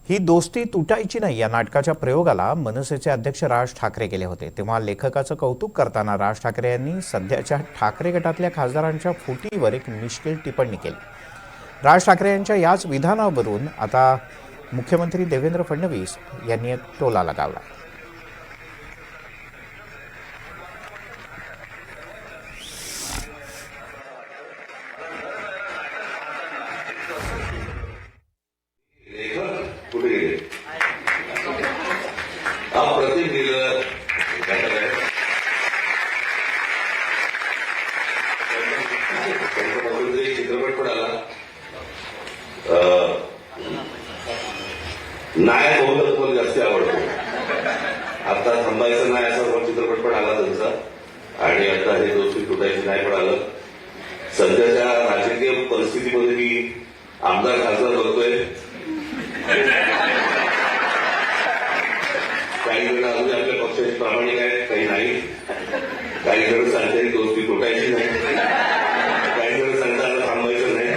ही दोस्ती तुटायची नाही या नाटकाच्या प्रयोगाला मनसेचे अध्यक्ष राज ठाकरे गेले होते. तेव्हा लेखकाचं कौतुक करताना राज ठाकरे यांनी सध्याच्या ठाकरे गटातल्या खासदारांच्या फुटीवर एक मिश्किल टिप्पणी केली. राज ठाकरे यांच्या याच विधानावरून आता मुख्यमंत्री देवेंद्र फडणवीस यांनी एक टोला लगावला. कुठे गेले अप्रतिम लिहिलं चित्रपट पण आला. नायक होतं तुम्हाला जास्त आवडतो. आता थांबायचं नाही असा चित्रपट पण आला त्यांचा. आणि आता हे दोस्ती तुटायची नाही पण आलं. सध्याच्या राजकीय परिस्थितीमध्ये मी आमदार खासदार बघतोय. काही जण अजून आपल्या पक्षाचे प्रामाणिक आहेत, काही नाही. काही जण सांगतात दोस्ती तुटायची नाही, काही जण सांगतात थांबायचं नाही.